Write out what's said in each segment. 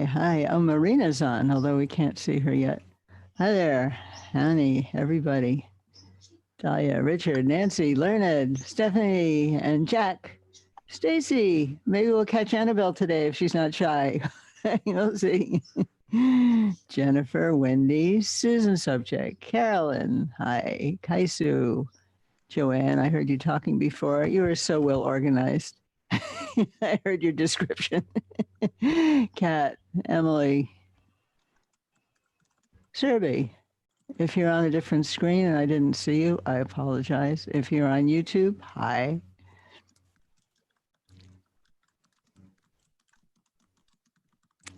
hi. Oh, Marina's on, although we can't see her yet. Hi there, Annie, everybody. Dahlia, Richard, Nancy, Learned, Stephanie, and Jack. Stacy, maybe we'll catch Annabelle today if she's not shy. We'll see. Jennifer, Wendy, Susan Subject, Carolyn, hi, Kaisu, Joanne, I heard you talking before. You were so well organized. I heard your description. Kat, Emily, Serby. If you're on a different screen and I didn't see you, I apologize. If you're on YouTube, hi.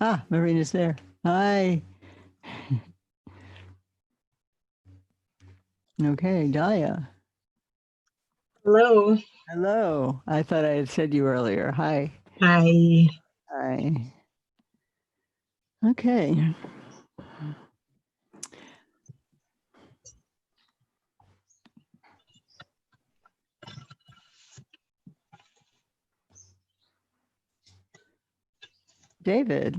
Ah, Marina's there. Hi. Okay, Dahlia. Hello. Hello. I thought I had said you earlier. Hi. Hi. Hi. Okay. David,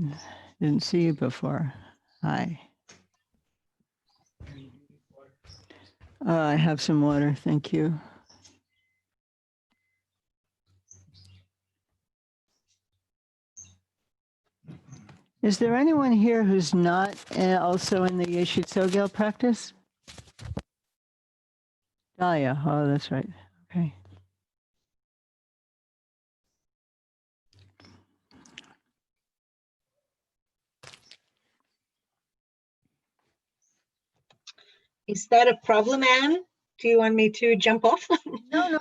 didn't see you before. Hi. I have some water. Thank you. Is there anyone here who's not also in the Yeshit Sogel practice? Dahlia. Oh, that's right. Okay. Is that a problem, Anne? Do you want me to jump off? No.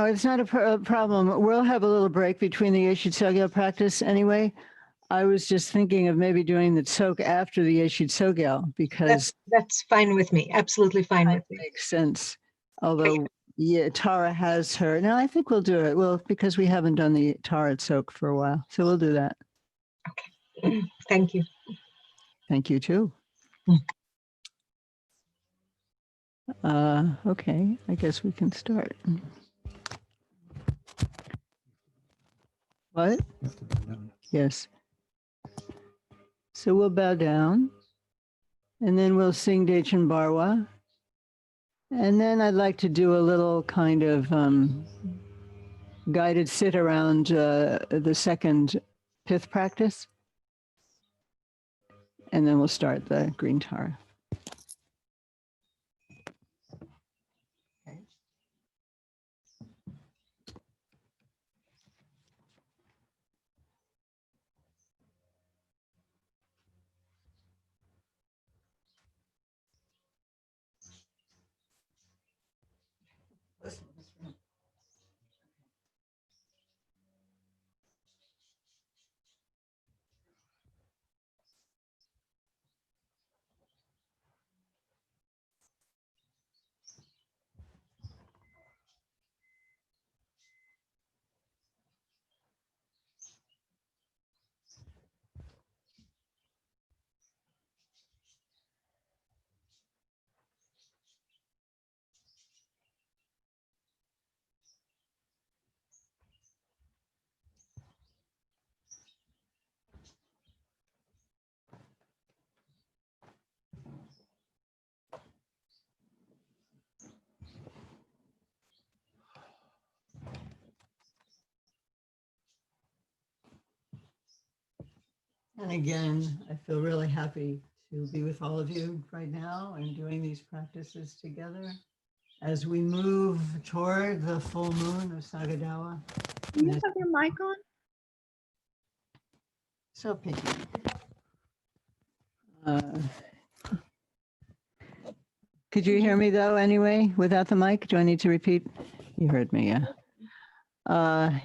It's not a problem. We'll have a little break between the Yeshit Sogel practice anyway. I was just thinking of maybe doing the tzok after the Yeshit Sogel because that's fine with me. Absolutely fine with me. Makes sense. Although, yeah, Tara has her. No, I think we'll do it. Well, because we haven't done the Tara tzok for a while, so we'll do that. Okay. Thank you. Thank you too. Okay, I guess we can start. What? Yes. So we'll bow down, and then we'll sing Dechen Barwa. And then I'd like to do a little kind of guided sit around the second pith practice. And then we'll start the green Tara. And again, I feel really happy to be with all of you right now and doing these practices together as we move toward the full moon of Sagadawa. Do you have your mic on? So picky. Could you hear me though anyway, without the mic? Do I need to repeat? You heard me, yeah.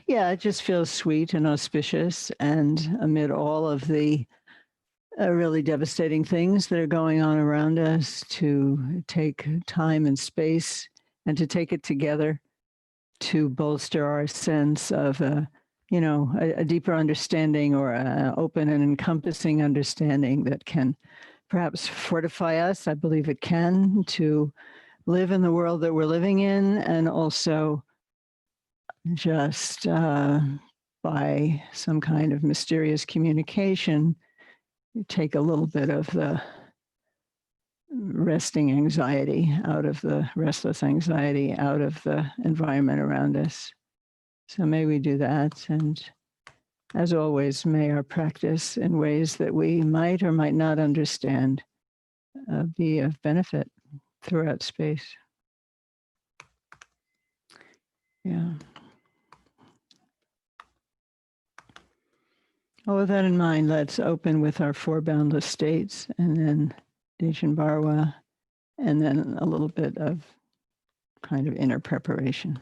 Yeah, it just feels sweet and auspicious. And amid all of the really devastating things that are going on around us, to take time and space and to take it together to bolster our sense of, a deeper understanding or an open and encompassing understanding that can perhaps fortify us. I believe it can, to live in the world that we're living in, and also just by some kind of mysterious communication, you take a little bit of the resting anxiety out of the restless anxiety out of the environment around us. So may we do that. And as always, may our practice in ways that we might or might not understand be of benefit throughout space. Yeah. Well, with that in mind, let's open with our four boundless states and then Dejan Barwa, and then a little bit of kind of inner preparation.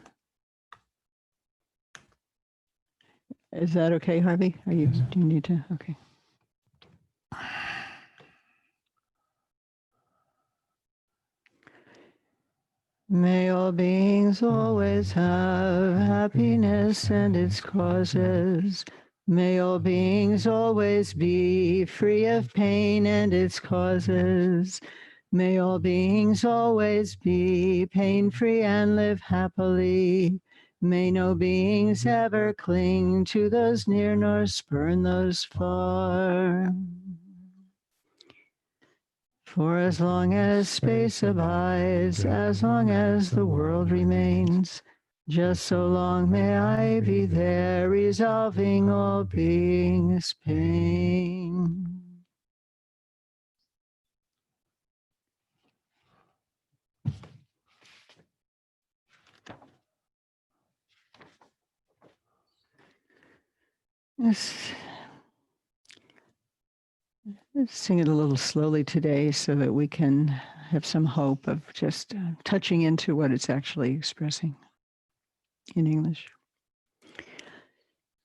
Is that okay, Harvey? Do you need to? Okay. May all beings always have happiness and its causes. May all beings always be free of pain and its causes. May all beings always be pain-free and live happily. May no beings ever cling to those near nor spurn those far. For as long as space abides, as long as the world remains, just so long may I be there, resolving all beings' pain. Let's sing it a little slowly today so that we can have some hope of just touching into what it's actually expressing in English.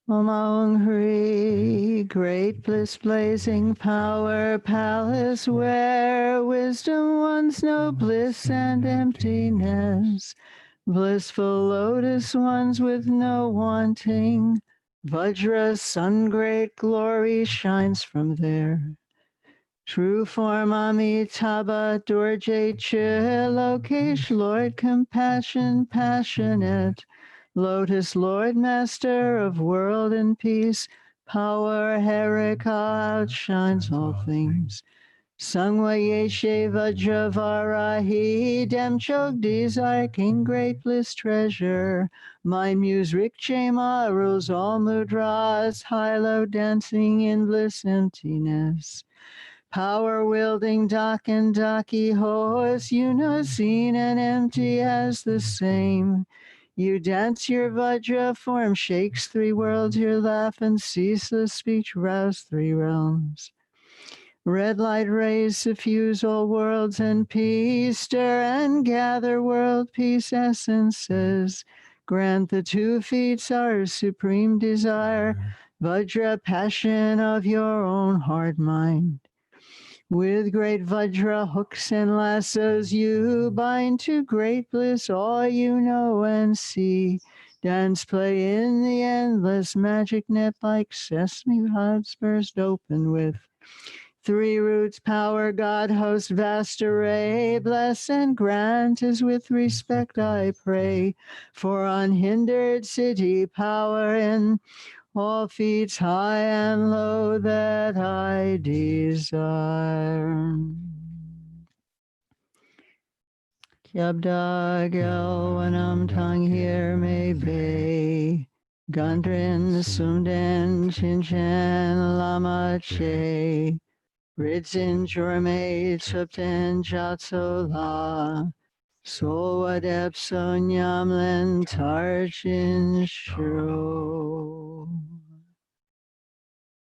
Om Aum Hri, great bliss blazing power palace where wisdom wants no bliss and emptiness. Blissful lotus ones with no wanting. Vajra sun great glory shines from there. True form Amitabha Dorje Lokesh Lord compassion passionate. Lotus Lord Master of world and peace. Power Herika outshines all things. Sangwa Yeshe Vajravarahi Demchok desire King great bliss treasure. My muse Rikchema rules all mudras. High low dancing in bliss emptiness. Power wielding Dak and Daki horse, you know, seen and empty as the same. You dance your Vajra form, shakes three worlds, your laugh and ceaseless speech rouse three realms. Red light rays suffuse all worlds and peace, stir and gather world peace essences. Grant the 2 feet our supreme desire, Vajra passion of your own heart mind. With great Vajra hooks and lassos you bind to great bliss all you know and see. Dance play in the endless magic net like sesame hearts burst open with 3 roots, power, God, host, vast array. Bless and grant as with respect I pray. For unhindered city power in all feats high and low that I desire. Kyabda Gelwanam Tang here may be. Gundrin Sumden Chinchan Lama Che. Ritsin Jorme Chupten Jatsola. Sowadep Sonyamlen Tarchin Shro.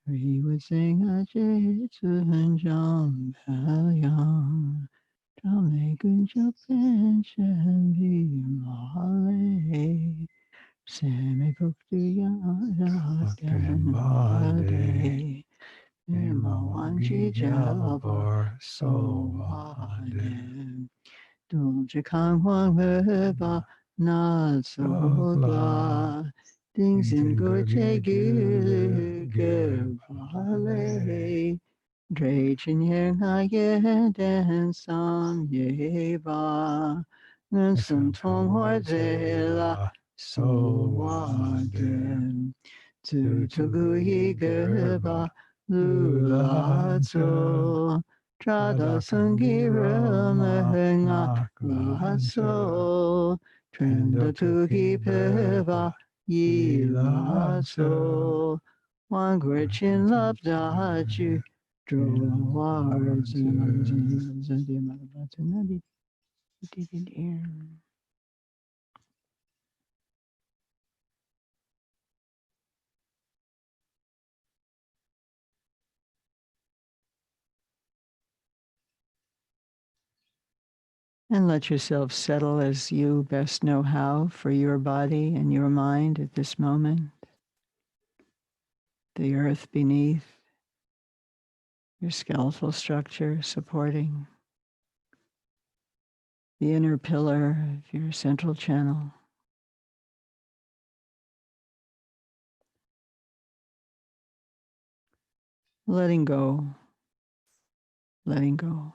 We would sing a jitun jam palyam. Tame gunja pension be male. Semi bukti yada bade. Ema wanji jalabar so wade. Dulce kang wang heba na so gla. Dings in goche gulu gubale. Drachin yang ha ye den sam ye ba. Ngan sun tong hua zela so wa den. Tu tu gu yi ge ba. Lulazo, Trada Sangira Mahenga Lazo, Trenda Tuki Peva, Yi Lazo, Wangurchin Labdaju, Drowars and And let yourself settle as you best know how for your body and your mind at this moment. The earth beneath, your skeletal structure supporting the inner pillar of your central channel. Letting go, letting go.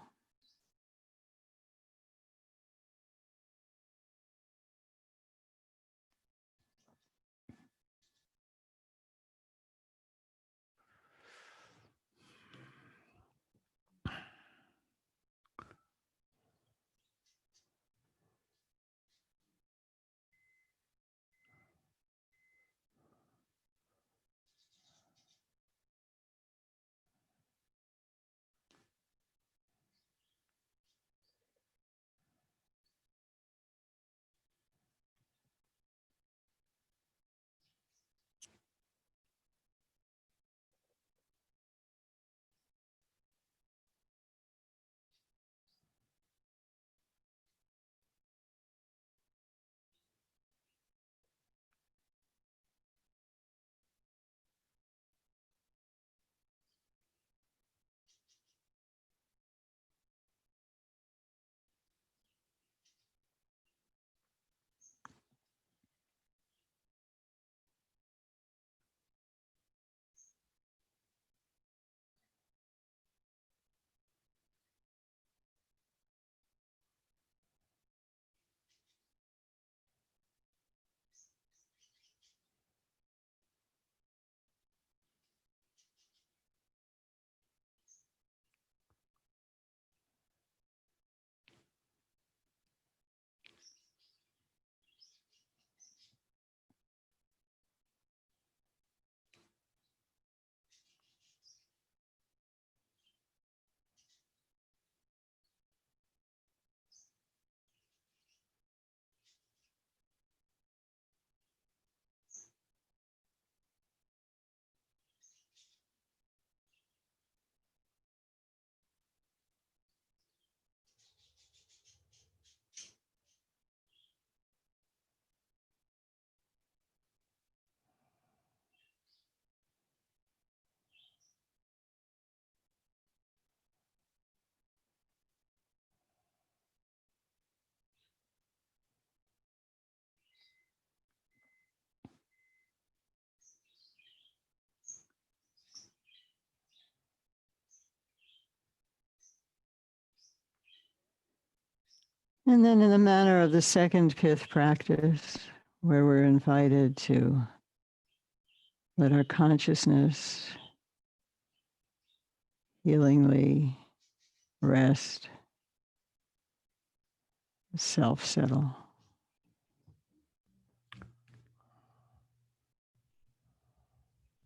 And then in the manner of the second pith practice, where we're invited to let our consciousness healingly rest, self-settle.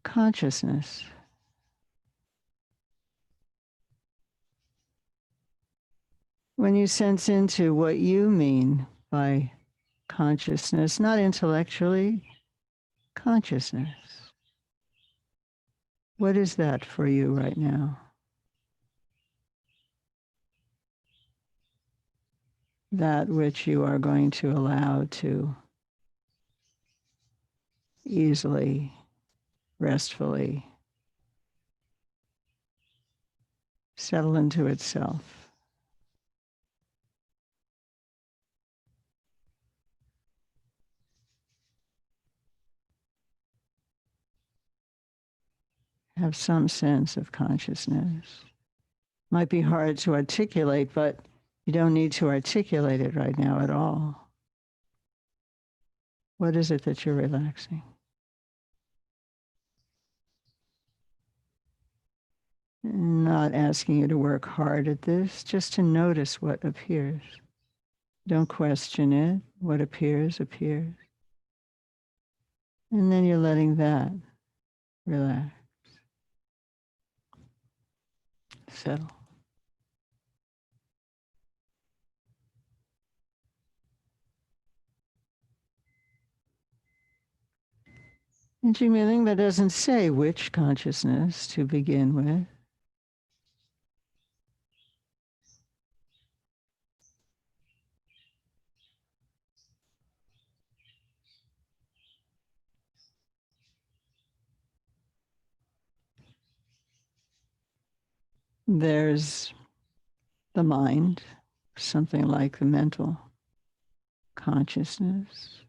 Consciousness. When you sense into what you mean by consciousness, not intellectually, consciousness. What is that for you right now? That which you are going to allow to easily, restfully settle into itself. Have some sense of consciousness. Might be hard to articulate, but you don't need to articulate it right now at all. What is it that you're relaxing? Not asking you to work hard at this, just to notice what appears. Don't question it. What appears, appears. And then you're letting that relax, settle. And Jimmy that doesn't say which consciousness to begin with. There's the mind, something like the mental consciousness.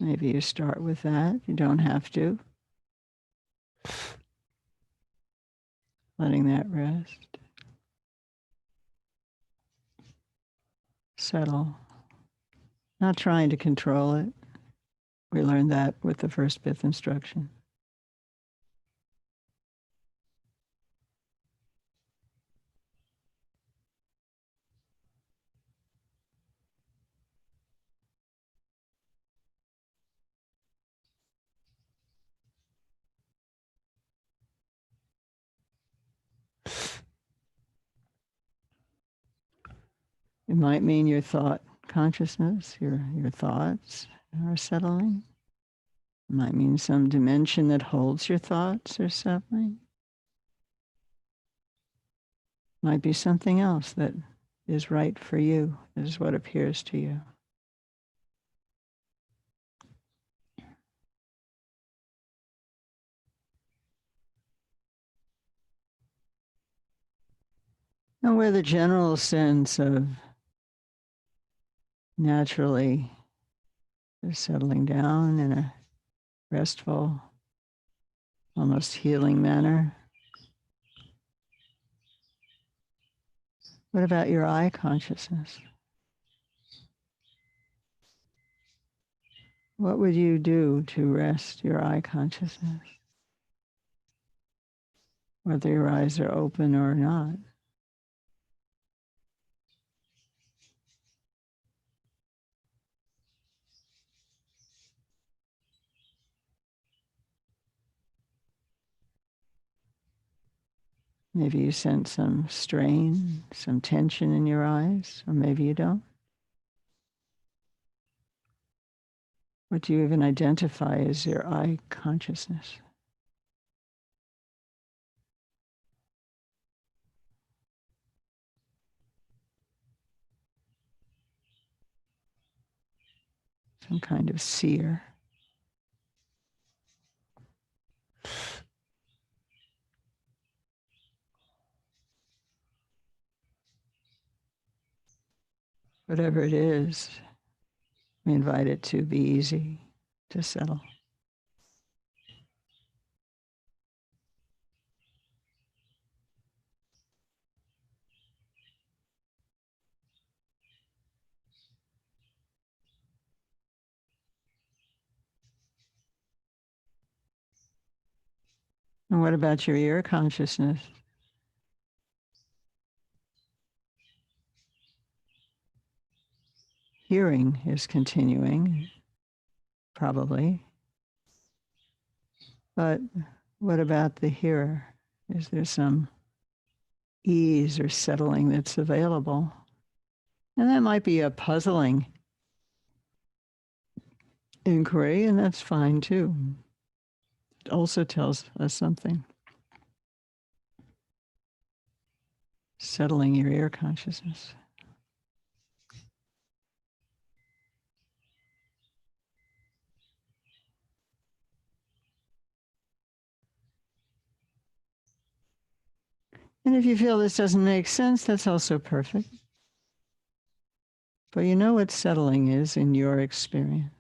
Maybe you start with that. You don't have to. Letting that rest. Settle. Not trying to control it. We learned that with the first fifth instruction. It might mean your thought consciousness, your thoughts are settling. It might mean some dimension that holds your thoughts or settling. Might be something else that is right for you, is what appears to you. And where the general sense of naturally settling down in a restful, almost healing manner. What about your eye consciousness? What would you do to rest your eye consciousness? Whether your eyes are open or not. Maybe you sense some strain, some tension in your eyes, or maybe you don't. What do you even identify as your eye consciousness? Some kind of seer. Whatever it is, we invite it to be easy, to settle. And what about your ear consciousness? Hearing is continuing, probably. But what about the hearer? Is there some ease or settling that's available? And that might be a puzzling inquiry, and that's fine too. It also tells us something. Settling your ear consciousness. And if you feel this doesn't make sense, that's also perfect. But you know what settling is in your experience.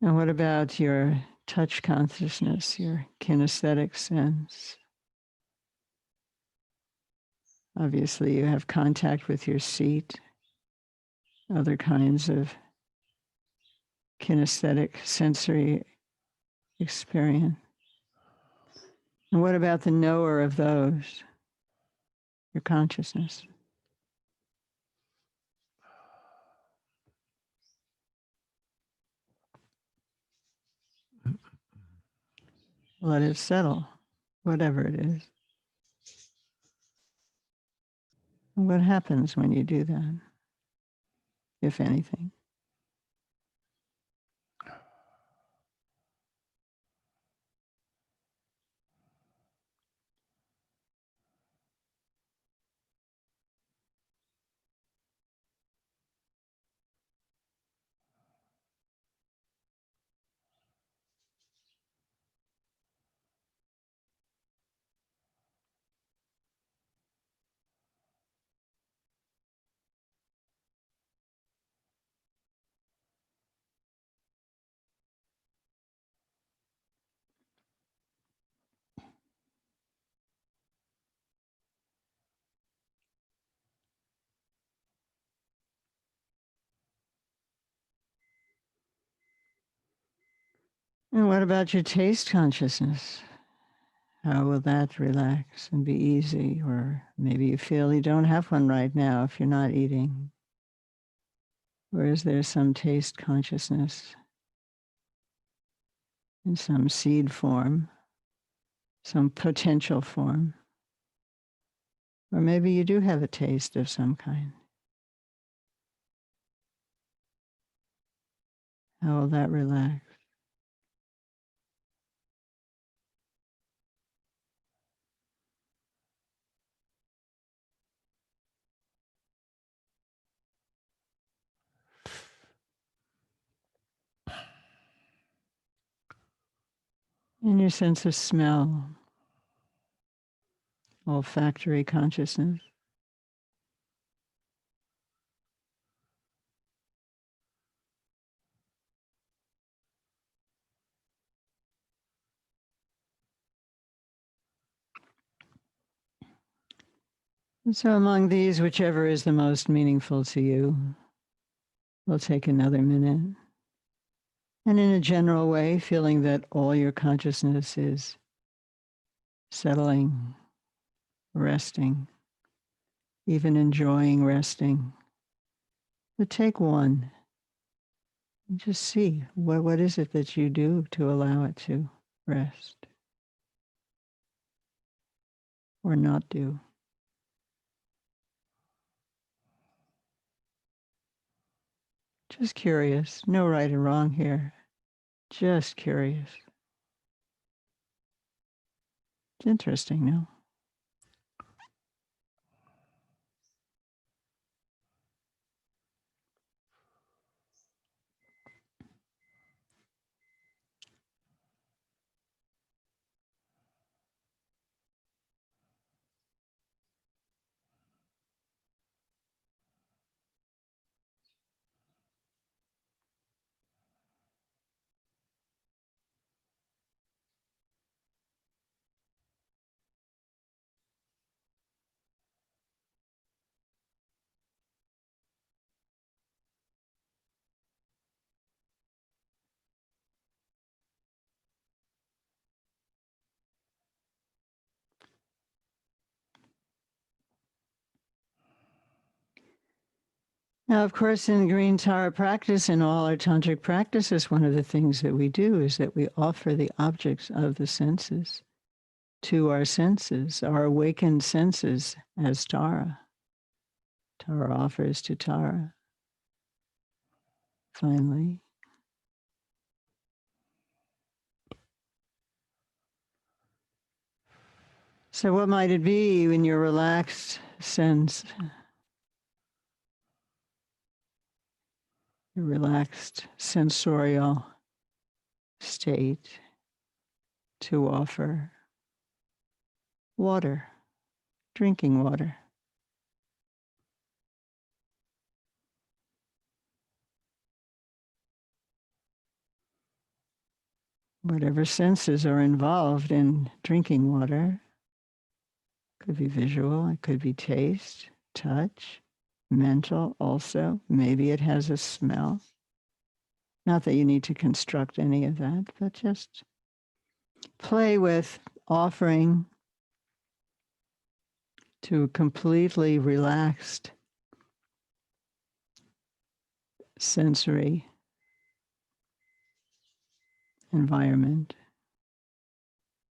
And what about your touch consciousness, your kinesthetic sense? Obviously, you have contact with your seat, other kinds of kinesthetic sensory experience. And what about the knower of those? Your consciousness. Let it settle, whatever it is. What happens when you do that, if anything? And what about your taste consciousness? How will that relax and be easy? Or maybe you feel you don't have one right now if you're not eating. Or is there some taste consciousness in some seed form, some potential form? Or maybe you do have a taste of some kind. How will that relax? And your sense of smell, olfactory consciousness. And so among these, whichever is the most meaningful to you, we'll take another minute. And in a general way, feeling that all your consciousness is settling, resting, even enjoying resting. But take one and just see what is it that you do to allow it to rest or not do. Just curious, no right or wrong here, just curious. It's interesting, no? Now, of course, in Green Tara practice, in all our tantric practices, one of the things that we do is that we offer the objects of the senses to our senses, our awakened senses, as Tara. Tara offers to Tara. Finally. So what might it be in your relaxed sense, your relaxed sensorial state to offer water, drinking water? Whatever senses are involved in drinking water, Could be visual, it could be taste, touch, mental also. Maybe it has a smell. Not that you need to construct any of that, but just play with offering to a completely relaxed sensory environment,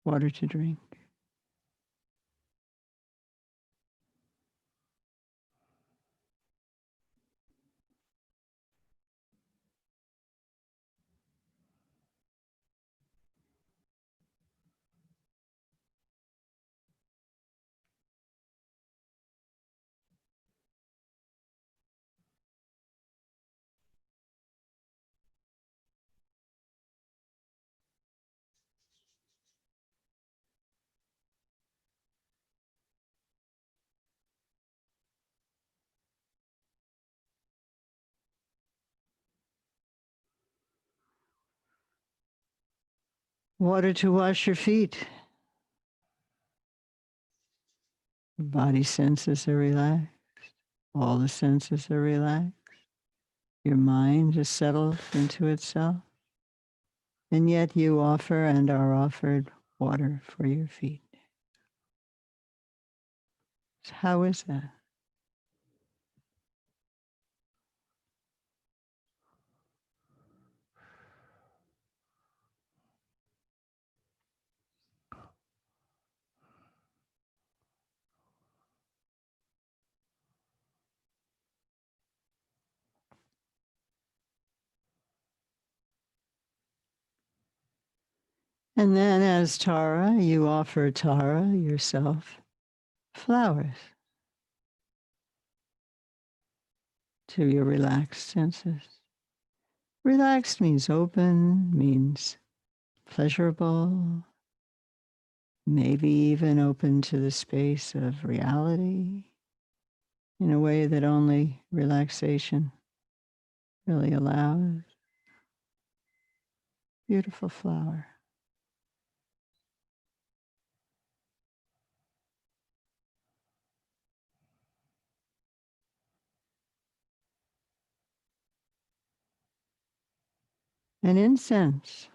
water to drink. Water to wash your feet. The body senses are relaxed. All the senses are relaxed. Your mind is settled into itself. And yet you offer and are offered water for your feet. So how is that? And then as Tara, you offer Tara yourself flowers to your relaxed senses. Relaxed means open, means pleasurable, maybe even open to the space of reality in a way that only relaxation really allows. Beautiful flower. And incense,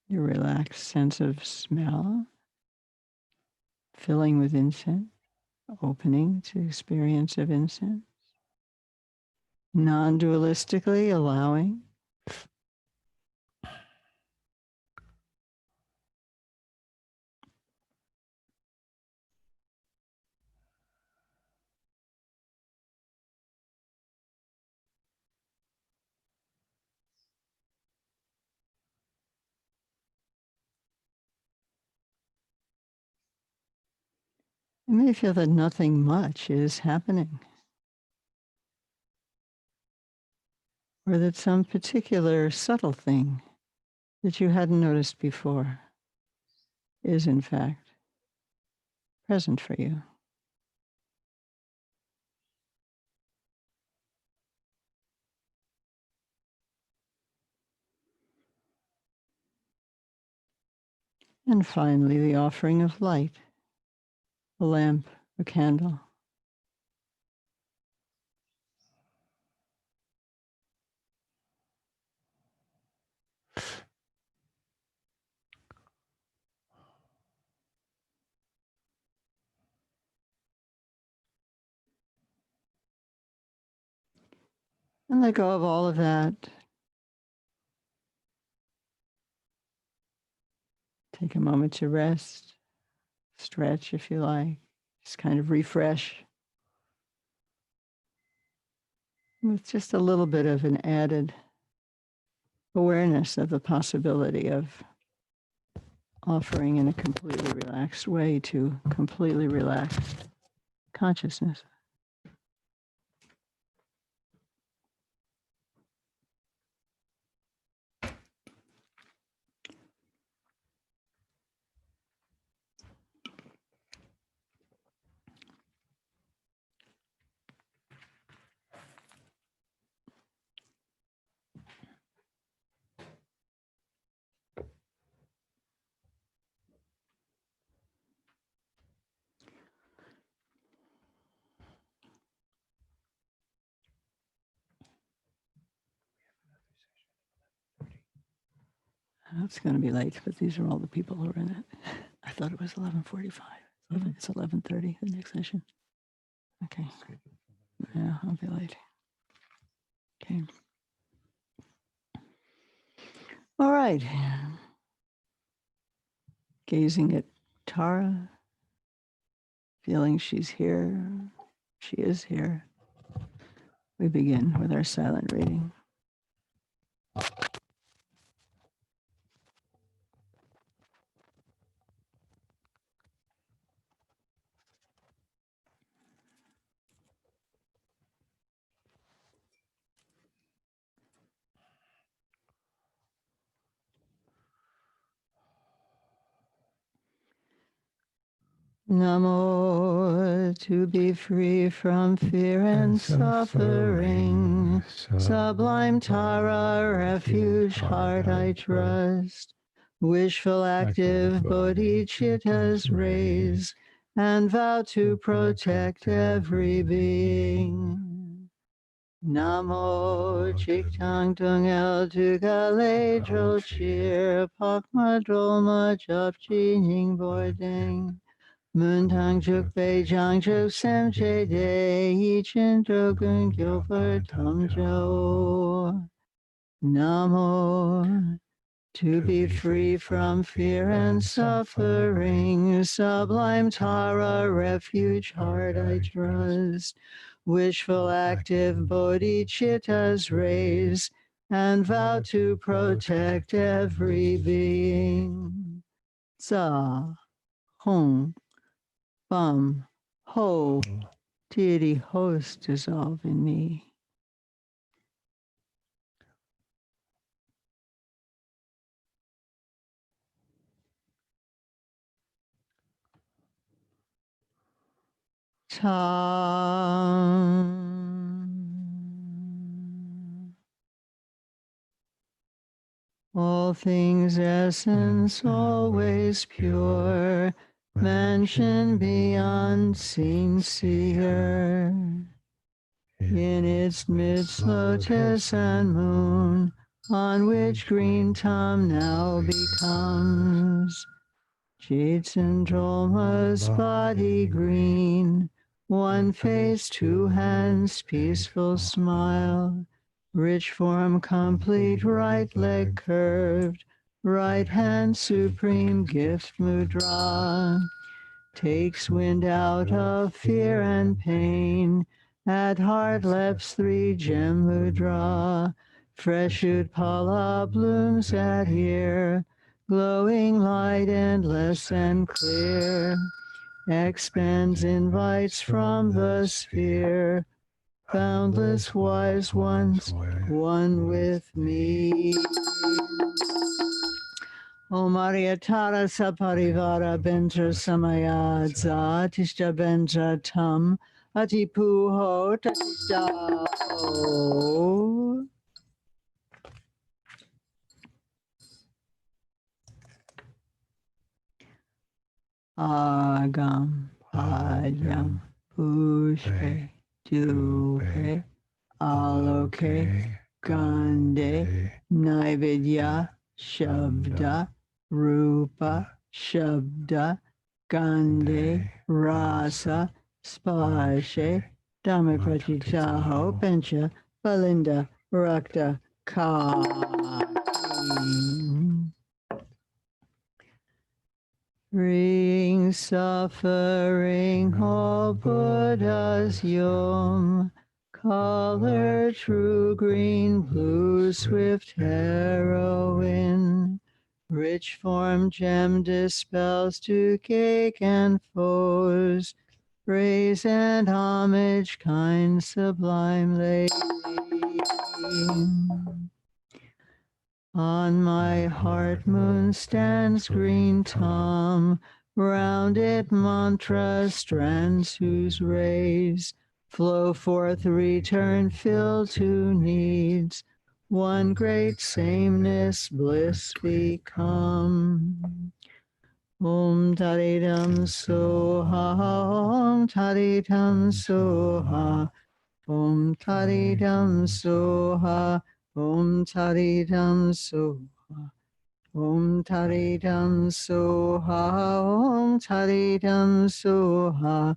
your relaxed sense of smell, filling with incense, opening to experience of incense, non-dualistically allowing. You may feel that nothing much is happening, or that some particular subtle thing that you hadn't noticed before is in fact present for you. And finally, the offering of light, a lamp, a candle. And let go of all of that. Take a moment to rest, stretch if you like, just kind of refresh with just a little bit of an added awareness of the possibility of offering in a completely relaxed way to completely relaxed consciousness. It's going to be late, but these are all the people who are in it. I thought it was 11:45. It's 11:30, the next session. Okay. Yeah, I'll be late. Okay. All right. Gazing at Tara, feeling she's here. She is here. We begin with our silent reading. Namo, to be free from fear and suffering. Sublime Tara, refuge, heart I trust. Wishful active bodhicittas raise, and vow to protect every being. Namo Chiktang Tung El Tugale Dro Cheer Pakma Dolma Jup Chi Ning Bordeng. Muntang Juk Bei Jang Juk Sem Che De Yi Chin Drogun Gilbert Tum Jo. Namo, to be free from fear and suffering. Sublime Tara, refuge, heart I trust. Wishful active bodhicittas raise, and vow to protect every being. Za, Hong, Bum, Ho, deity host dissolve in me. Tam. All things essence, always pure, mansion beyond seen seer. In its midst, lotus and moon, on which green Tam now becomes. Jades and Drolma's body green, one face, two hands, peaceful smile, rich form complete, right leg curved, right hand supreme gift mudra, takes wind out of fear and pain, at heart lips three gem mudra, fresh Utpala blooms at ear, glowing light endless and clear, expands, invites from the sphere, boundless wise ones, one with me. Om Aryatara Saparivara Bentra Samayadza Tishta Bentra Tam Atipuho Tatista O. Agam Padyam Pushpe Dupe Aloke Gande Naivedya Shabda Rupa Shabda Gande Rasa Spashe Dhammapratisaho Pencha Balinda Rakta Ka. Freeing suffering, all Buddha's yom, color true green, blue, swift heroine, rich form gem dispels to cake and foes, praise and homage, kind sublime lady. On my heart moon stands green Tom, round it mantra strands whose rays flow forth, return, fill to needs, one great sameness, bliss become. Om Taridam Soha, Om Taridam Soha, Om Taridam Soha, Om Taridam Soha, Om Taridam Soha, Om Taridam Soha,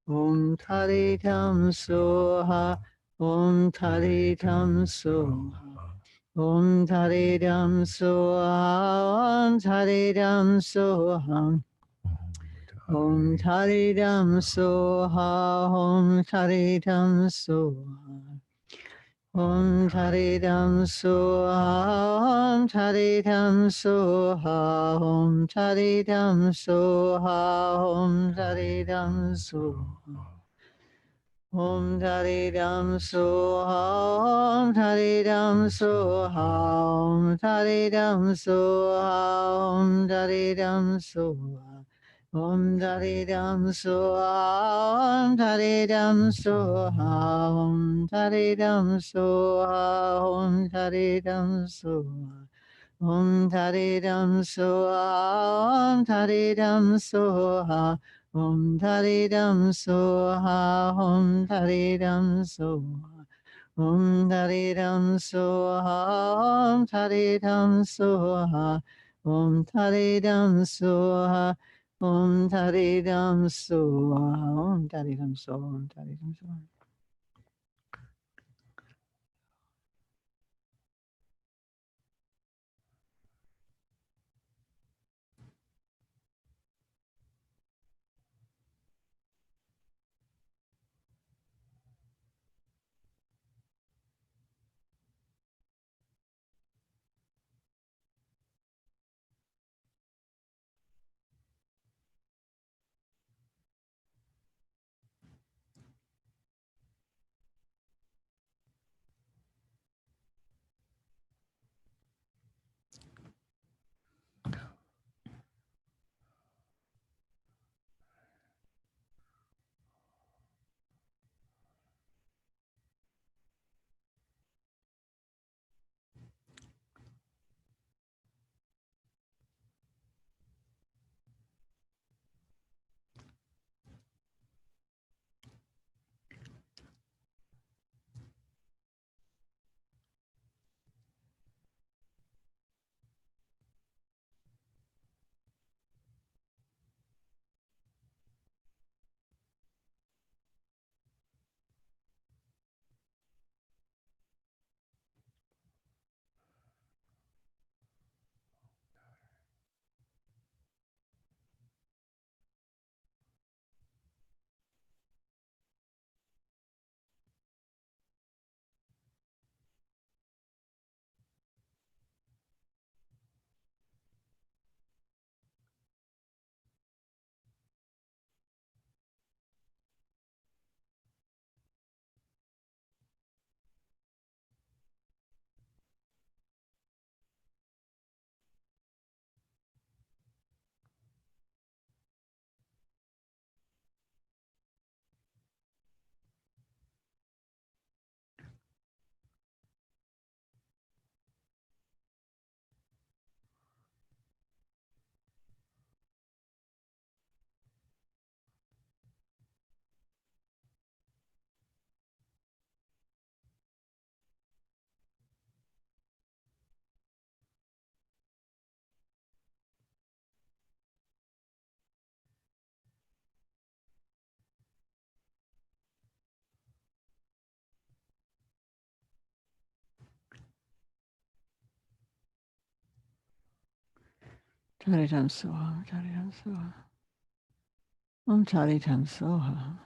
Om Taridam Soha, Om Taridam Soha, Om Taridam Soha, Om Taridam Soha, Om Taridam Soha, Om Taridam Soha. Om Taridam Soha, Om Taridam Soha, Om Taridam Soha, Om Taridam Soha. Om Taridam Soha, Om Taridam Soha, Om Taridam Soha, Om Taridam Soha. Om Taridam Soha, Om Taridam Soha, Om Taridam Soha, Om Taridam Soha. Om Taridam Soha, Om Taridam Soha, Om Taridam Soha, Om Taridam Soha. Om Taridam Soha, Om Taridam Soha, Om Taridam Soha, Om Taridam Soha, Om Taridam Soha, Om Taridam Soha. Taridam Soha, Taridam Soha. Om Taridam Soha.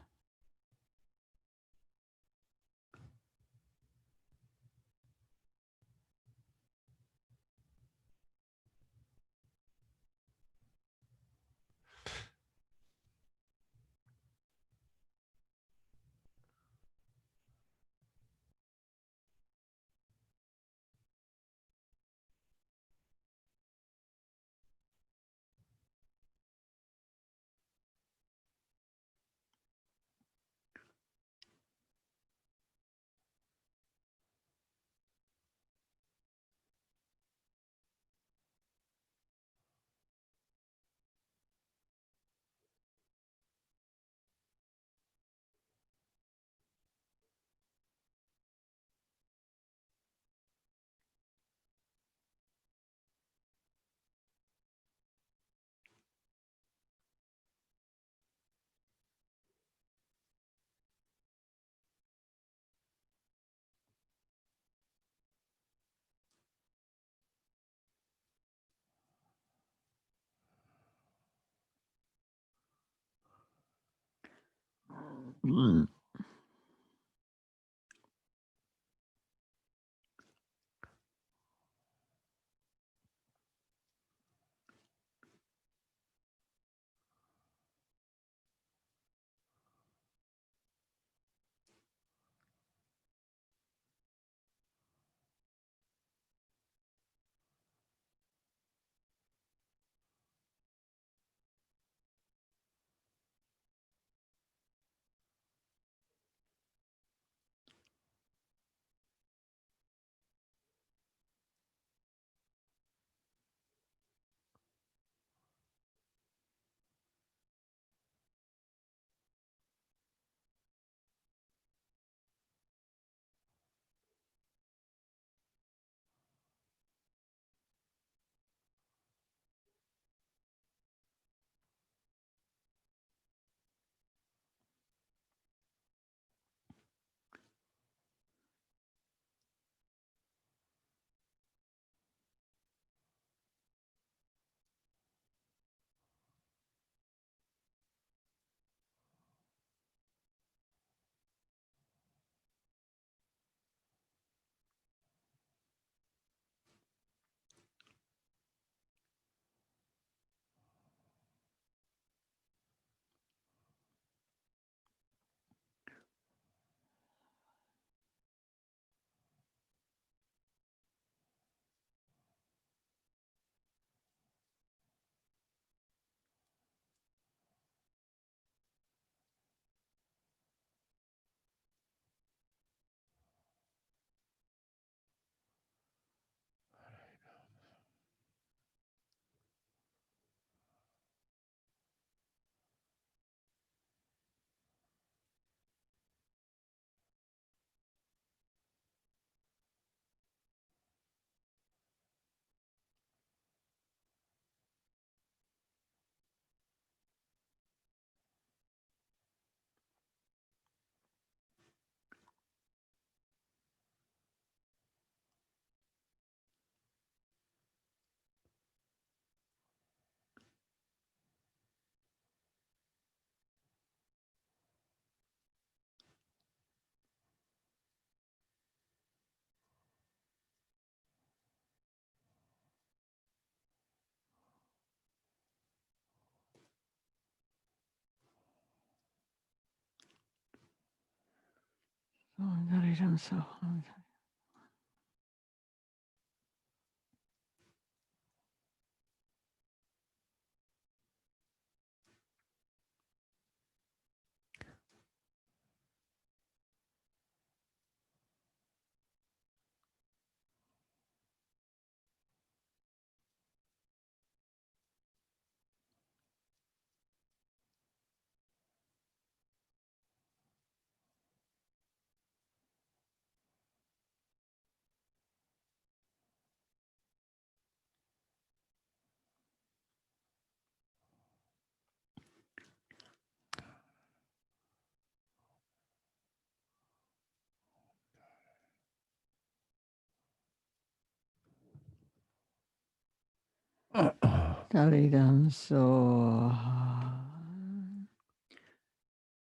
Daridam so.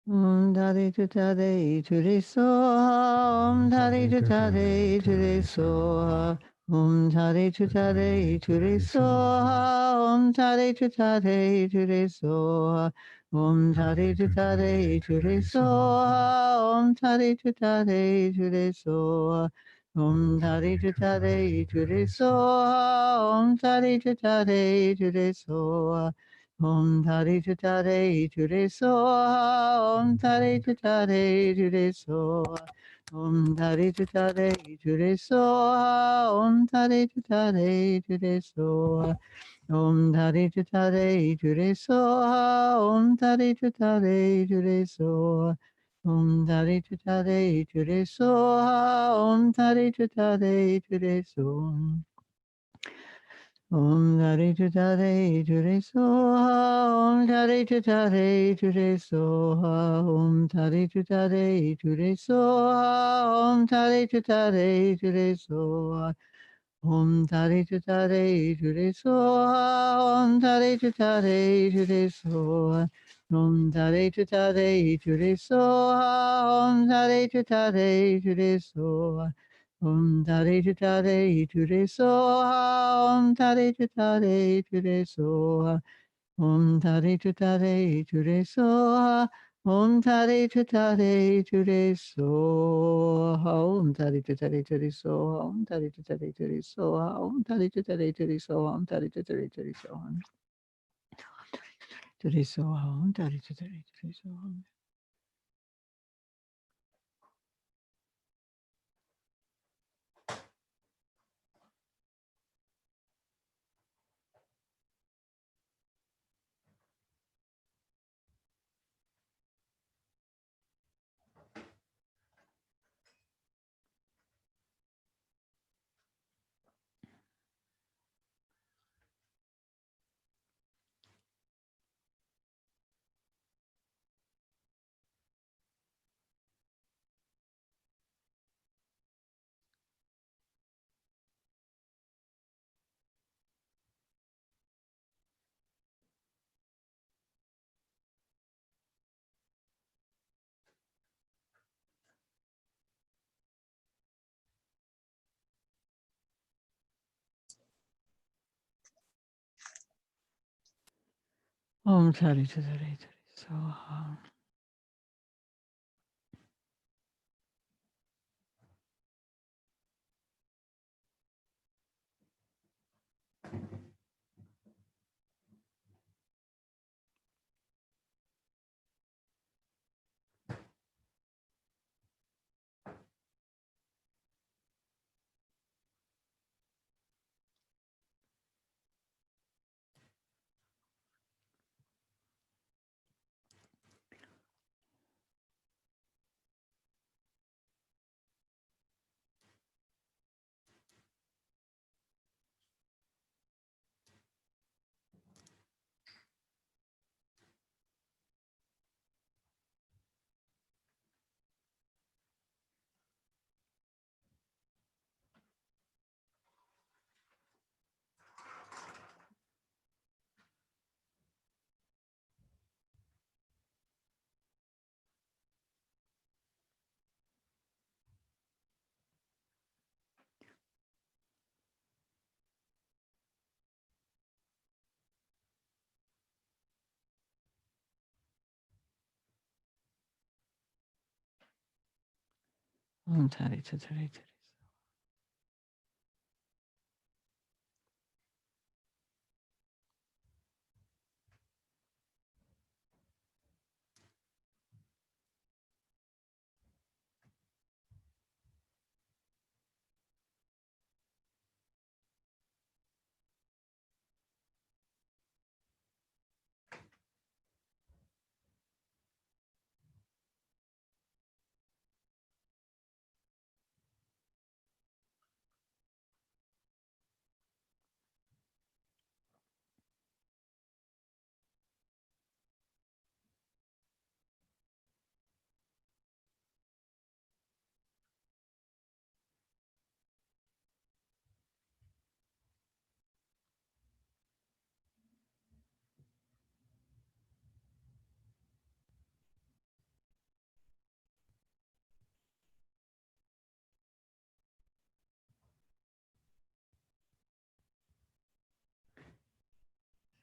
Dari tu tade ture so. Dari tu tade ture so. Dari tu tade ture so. Dari tu tade ture so. Dari tu tade ture so. Dari tu tade ture so. Dari tu tade ture so. Dari tu tade ture so. Tare to tare to re so. Tare to tare to re so. Tare to tare to re so. Tare to tare to re so. Tare to tare to re so. Tare to tare to re so. Tare to tare to re so. Tare to tare to re so. Dari to tare to re so. Dari to tare to re so. Dari to tare to re so. Dari to tare to re so. Dari to tare to re so. Dari to tare to re so. Om tare tutare ture soha. Om tare tutare ture soha. Om tare tutare ture soha. Om tare tutare ture soha. Om tare tutare ture soha. Om tare tutare ture soha. Om tare tutare ture soha. Om tare tutare ture soha. Om tare tutare ture soha. Om tare tutare ture soha. Ture soha. Om tare tutare ture soha. Om tare tutare ture soha. Om tare tutare ture.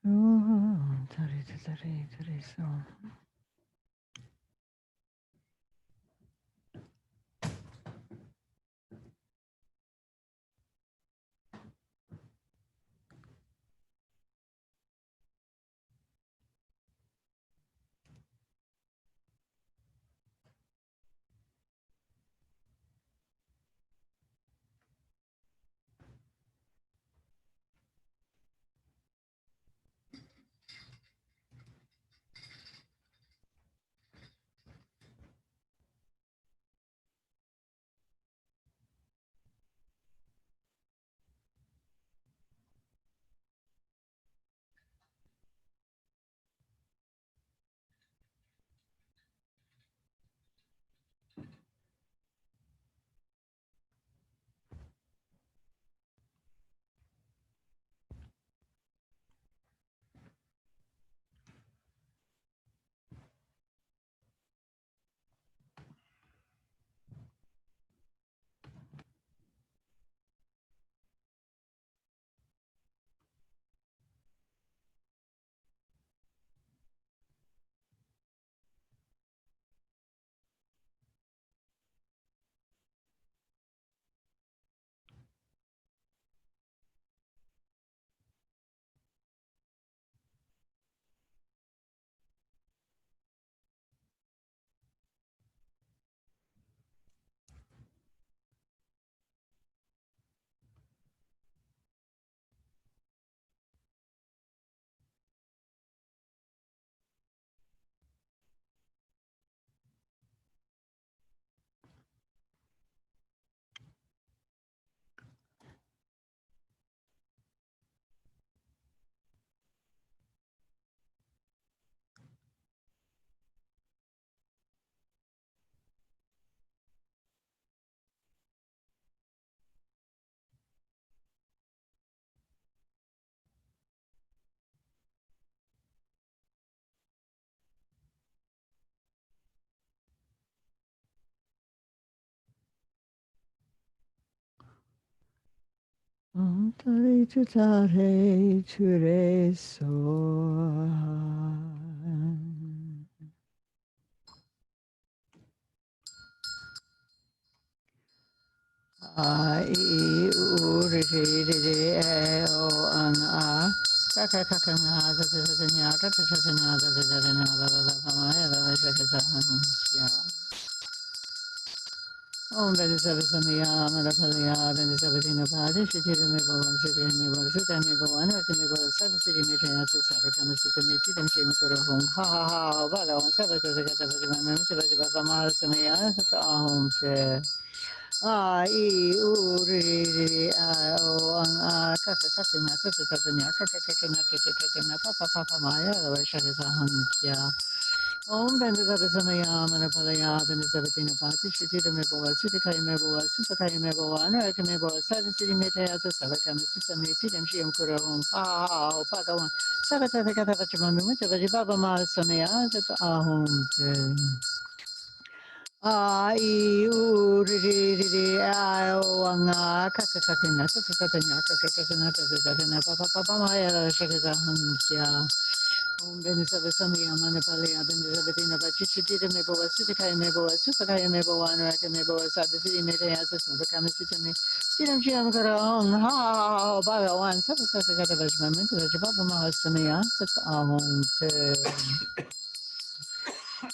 Om tare tutare ture soha. tari tutare ture so. I u re re re re e o an a ka ka ka ka nga da da da nya da da da nya da da da nya da da da ma ya da da da da ya. Om Bedi Savasamiya Manapalaya Bedi Savatina Padi Shitira Mebo Shitira Mebo Sutta Mebo Anartha Mebo Savasiri Mitayatu Savakama Sutta Michitam Shimakura Hum Ha Ha Ha Bhagavan Savata Sagata Vajimana Mitavaji Baba Mahasamaya Sutta Ahom Se A I U Ri Ri A O Ang A Kaka Tatanya Tata Tatanya Tata Tatanya Tata Tatanya Papa Papa Maya Vashakasaham Ya Om Bendizabasamaya Manapalaya Bendizabatina Pati Shitita Meboa Sutikai Meboa Supakai Meboa Naraka Meboa Seven City Metayata Savakam Sita Metitam Shiam Kurahum Ah Pagawan Savata Katavachamamu Mutavaji Baba Masamaya Tata Ahom I U Ri Ri I O Anga Kaka Kakina Tatanya Tatana Tatana Papa Papa Maya Shakazaham Ya Om Benisavasamiya Manapalaya Bendizabatina Vachichita Meboa Sutikai Meboa Supakaya Meboa Anaraka Meboa Sadhiti Metayasa Savakamasitami Tiram Shiamakara Om Ha Bhagawan Sapasakata Vajmamin Vajababa Mahasamaya Sats Ahom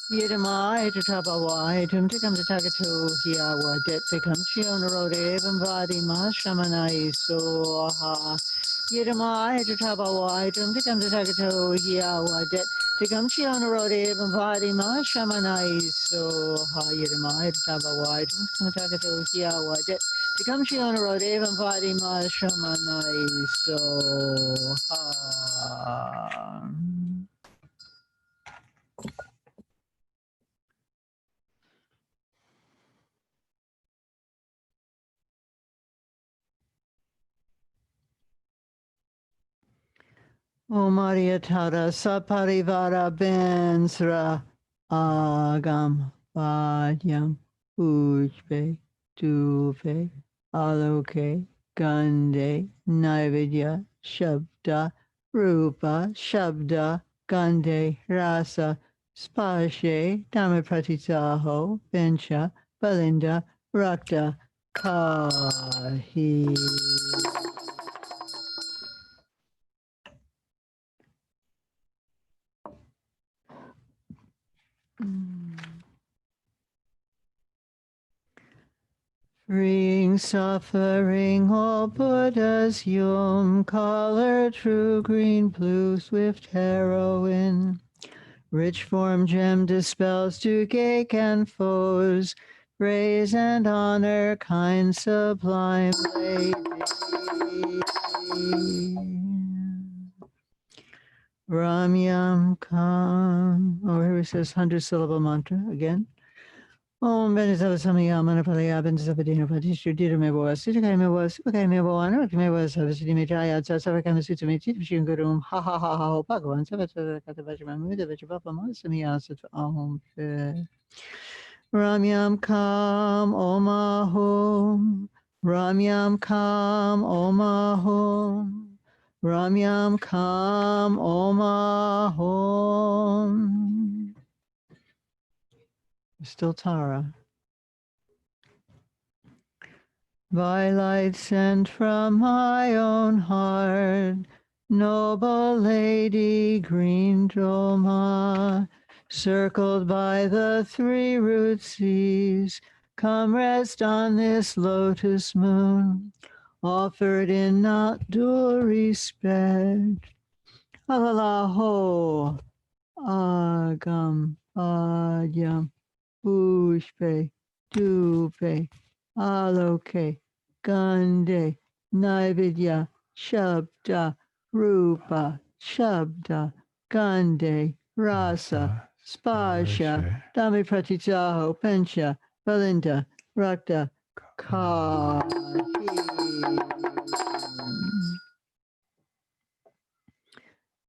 Yidama Etabawa Etum Tikam Tatagato Hiawa Det Tikam Shionarode Evam Vadi Mahashamanai Soha Yidama Etabawa Etum Tikam Tatagato Hiawa Det Tikam Shionarode Evam Vadi Mahashamanai Soha Yidama Etabawa Etum Tikam Tatagato Hiawa Det Tikam Shionarode Evam Vadi Mahashamanai Soha. Om Maria Tara Saparivara Bensra Agam Vadyam Ujbe Duve Aloke Gande Naivedya Shabda Rupa Shabda Gande Rasa Spashe Dhamapratitaho Bencha Balinda Rakta Kahi. Freeing suffering, all Buddhas, Yum, color, true green, blue, swift heroine. Rich form gem dispels to cake and foes, praise and honor, kind sublime lady. Ramyam Kam. Oh, here it says 100-syllable mantra again. Om Benizavasamaya Manapalaya Benzavadina Patishu Dita Mevoa Sitakai Mevoa Supakai Mevoa Anaraki Mevoa Savasiti Mitaya Savakama Sutamiti Shingurum Ha Ha Ha Ha Bhagavan Savata Katavajamamuda Vajabapa Masamaya Sat Ahom Ramyam Kam Omahom Ramyam Kam Omahom Ramyam Kam Omahom. Still Tara. By light sent from my own heart, noble lady, green Droma, circled by the three root seas, come rest on this lotus moon, offered in not due respect. Alalaho, agam, adyam, pushpe, dupe, aloke, gande, naividya, shabda, rupa, shabda, gande, rasa, spasha, dami pratitaho, pencha, balinda, rakta, kahi.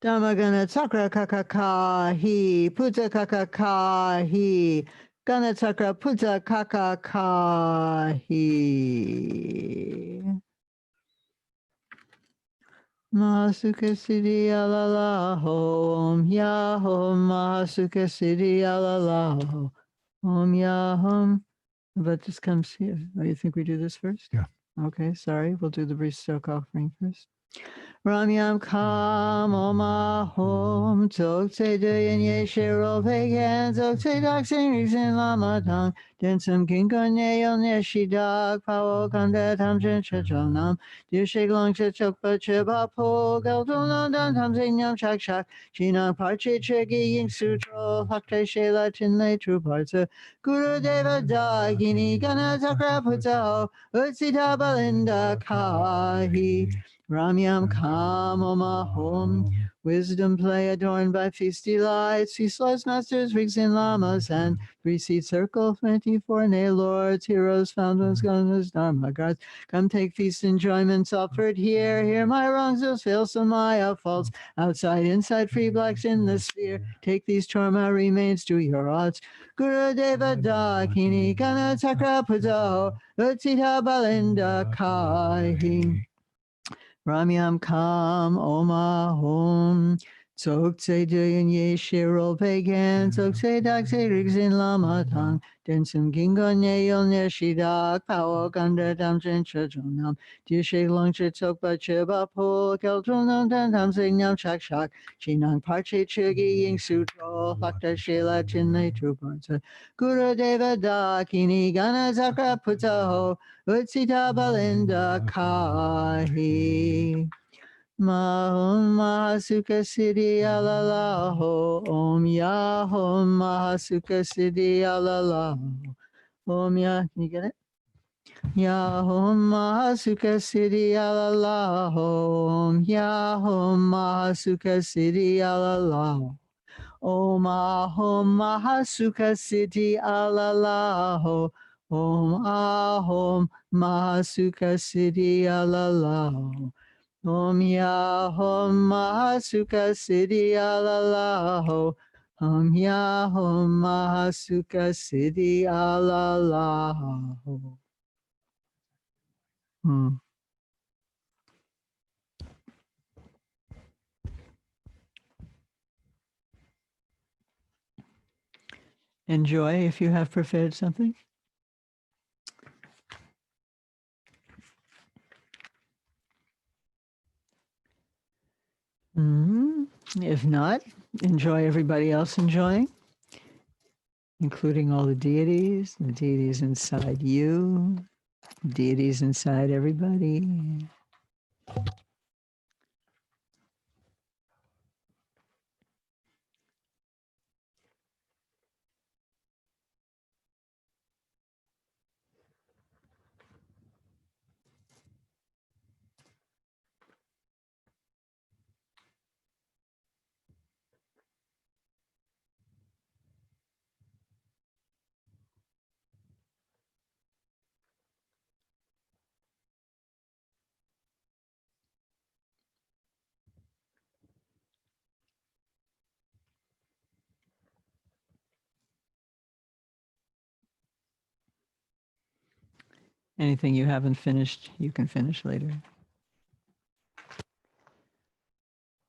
Dhamagana Chakra Kakakahi, Puja Kakakahi, Gana Chakra Puja Kakakahi. Mahasuka Siddhi Alalaho Om Yahom Mahasuka Siddhi Alalaho Om Yahom. But this comes here. Oh, you think we do this first? Yeah. Okay, sorry. We'll do the brief stoke offering first. Ramyam Kam Oma Hom Tok Te Duyen Ye Shiro Vegan Tok Te Dak Sing Rizin Lama Tang Densum Kinko Neo Neshi Dak Pao Kanda Tam Chen Chechol Nam Dear Shig Long Chechok Pa Cheba Po Gal Tul Non Dan Tam Zing Nyam Chak Shak Chinang Parche Chegi Ying Sutro Hakte Shela Chin Lei True Parts Guru Deva Da Gini Gana Zakra Putao Utsita Balinda Kahi Ramyam Kamoma Hom. Wisdom play adorned by feasty lights, feastless masters, rigs and lamas, and three-seat circle, 24 nay lords, heroes, found ones, guns, dharma guards. Come take feast enjoyments offered here. Here my wrongs will fill some my faults. Outside, inside, free blacks in the sphere. Take these trauma remains to your odds. Guru Deva Dakini Gana Chakra Pujo, Utsita Balinda Kahi. Ramyam Kam Oma Hom Tsokse Duyen Ye Shiro Pagan Tsokse Dakse Rigzin Lama Tang Densum Gingon Neyol Neshidak Pao Ganda Damchen Chajonam Dishe Long Chitok Bachiba Po Keltron Dan Tam Signam Chak Shak Chinang Parche Chigi Ying Sutro Lakta Shela Chinle Trupansa Guru Deva Dakini Gana Zakra Putaho Utsita Balinda Kahi Mahom Mahasuka Siddhi Alalaho Om Yahom Mahasuka Siddhi Alalaho Om Yah, can you get it? Yahom Mahasuka Siddhi Alalaho Om Yahom Mahasuka Siddhi Alalaho Om Ahom Mahasuka Siddhi Alalaho Om Ahom Mahasuka Siddhi Alalaho Om Yahom Mahasuka Siddhi Alalaho Om Yahom Mahasuka Siddhi Alalaho. Enjoy if you have prepared something. If not, enjoy everybody else enjoying, including all the deities inside you, deities inside everybody. Anything you haven't finished, you can finish later.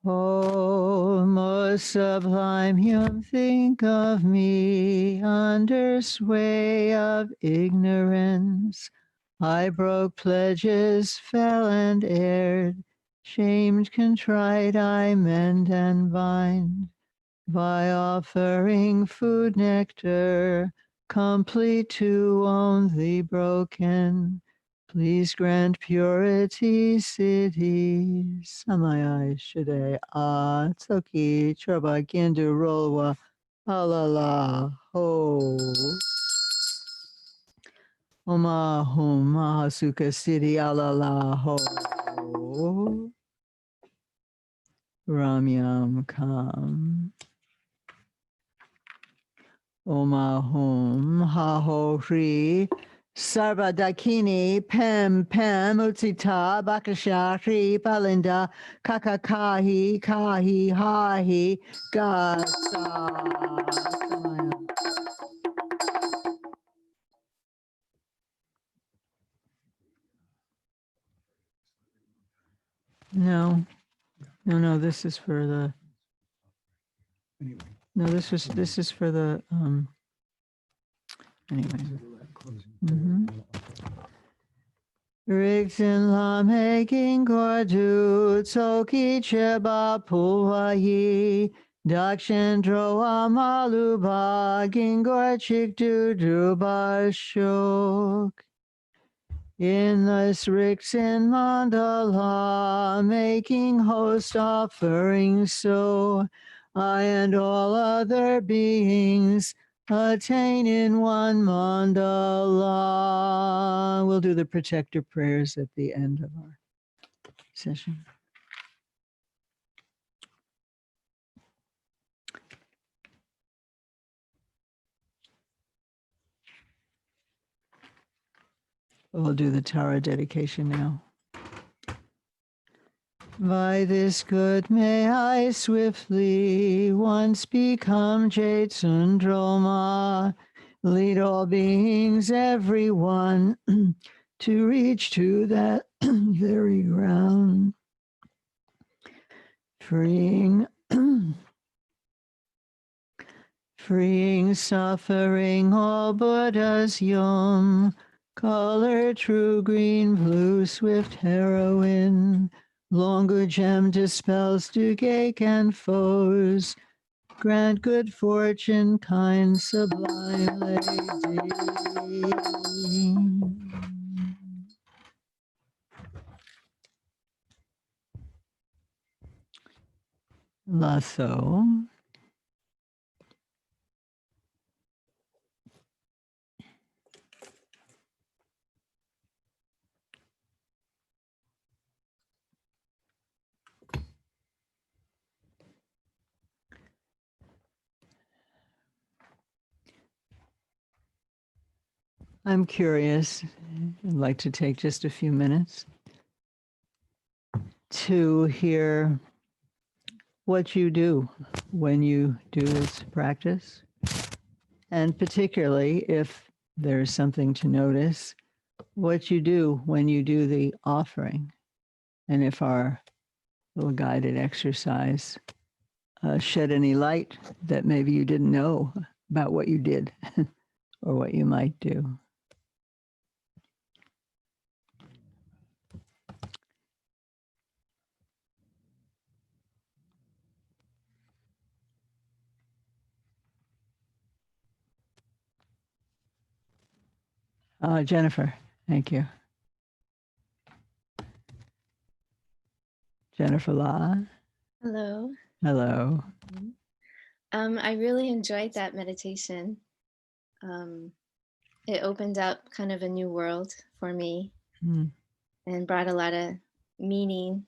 Oh, most sublime human, think of me under sway of ignorance. I broke pledges, fell and erred, shamed, contrite, I mend and bind. By offering food nectar, complete to own the broken. Please grant purity cities. Samaya Shide Tsoki Choba Gindu Rolwa Alala Ho. Oma Hum Mahasuka City Alala Ho. Ramyam Kam. Oma Hum Ha Ho Hri Sarva Dakini Pem Pem Utsita Bakasha Hri Palinda Kakakahi Kahi Hahi Gasa. No. No, this is for the, no, this is for the, anyway. Rixin la making gordu tsoki cheba puwayi dakshendro amaluba gingor chikdu druba shok. In this Rixin mandala making host offerings so I and all other beings attain in one mandala. We'll do the protector prayers at the end of our session. We'll do the Tara dedication now. By this good may I swiftly once become Jade Sundroma, lead all beings, everyone, to reach to that very ground, freeing, freeing suffering, all Buddha's yum, color true green, blue, swift heroine, longer gem dispels dugache and foes, grant good fortune, kind sublime lady. Lasso. I'm curious. I'd like to take just a few minutes to hear what you do when you do this practice, and particularly if there's something to notice, what you do when you do the offering, and if our little guided exercise shed any light that maybe you didn't know about what you did or what you might do. Jennifer, thank you. Jennifer La. Hello. Hello. I really enjoyed that meditation. It opened up kind of a new world for me and brought a lot of meaning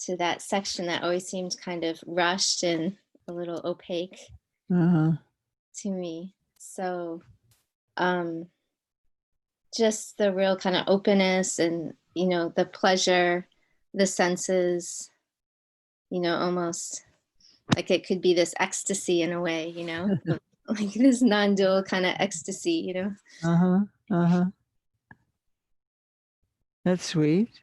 to that section that always seemed kind of rushed and a little opaque to me. So just the real kind of openness and, you know, the pleasure, the senses, you know, almost like it could be this ecstasy in a way, you know, like this non-dual kind of ecstasy, you know. That's sweet.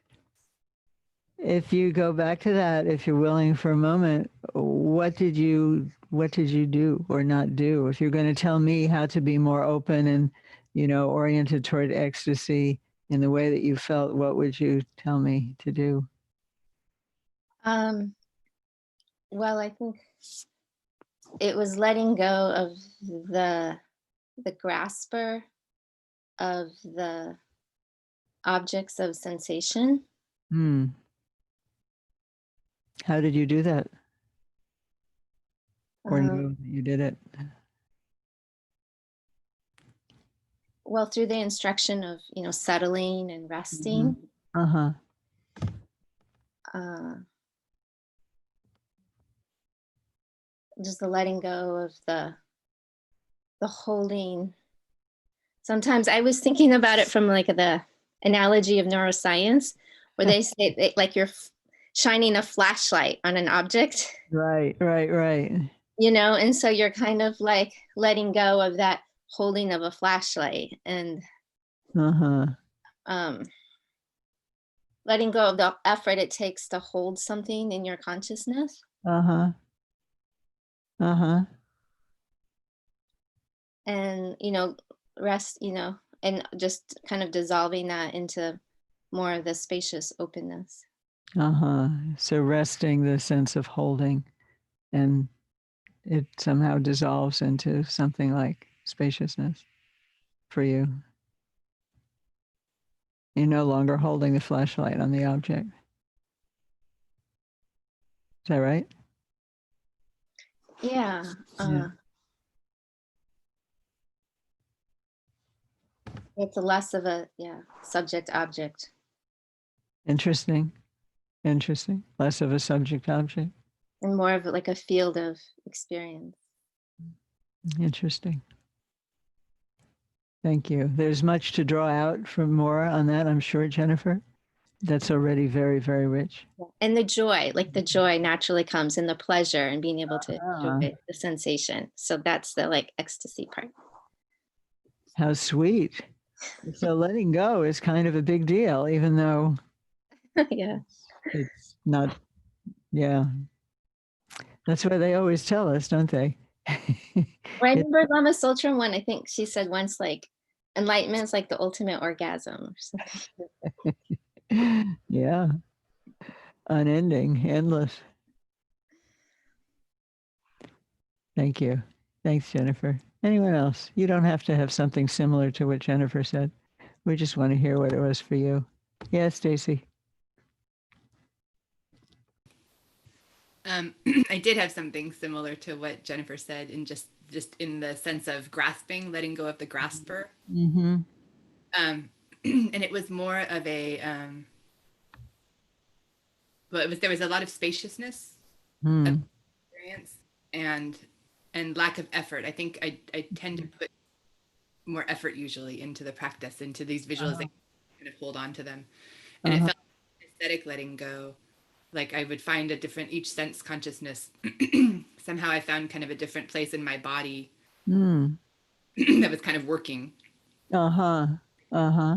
If you go back to that, if you're willing for a moment, what did you do or not do? If you're going to tell me how to be more open and, you know, oriented toward ecstasy in the way that you felt, what would you tell me to do? Well, I think it was letting go of the grasper of the objects of sensation. How did you do that? Or know that you did it? Well, through the instruction of, you know, settling and resting. Just the letting go of the holding. Sometimes I was thinking about it from like the analogy of neuroscience, where they say like you're shining a flashlight on an object. Right. You know, and so you're kind of like letting go of that holding of a flashlight and letting go of the effort it takes to hold something in your consciousness. Uh-huh. Uh-huh. And, rest, and just kind of dissolving that into more of the spacious openness. Uh-huh. So resting the sense of holding, and it somehow dissolves into something like spaciousness for you. You're no longer holding the flashlight on the object. Is that right? Yeah. Yeah. It's less of a, subject object. Interesting. Interesting. Less of a subject object. And more of like a field of experience. Interesting. Thank you. There's much to draw out from more on that, I'm sure, Jennifer. That's already very, very rich. And the joy, like the joy naturally comes in the pleasure and being able to Ah. enjoy the sensation. So that's the like ecstasy part. How sweet. So letting go is kind of a big deal, even though Yeah. it's not, yeah. That's what they always tell us, don't they? Well, I remember Lama Tsultrim one, I think she said once, like, enlightenment is like the ultimate orgasm or something. Yeah. Unending, endless. Thank you. Thanks, Jennifer. Anyone else? You don't have to have something similar to what Jennifer said. We just want to hear what it was for you. Yeah, Stacy. I did have something similar to what Jennifer said, in just in the sense of grasping, letting go of the grasper. Mm-hmm. And it was more of a, well, there was a lot of spaciousness of experience and lack of effort. I think I tend to put more effort usually into the practice, into these visualizations, kind of hold on to them. And it felt like aesthetic letting go. Like I would find a different, each sense consciousness, somehow I found kind of a different place in my body that was kind of working. Uh-huh. Uh-huh.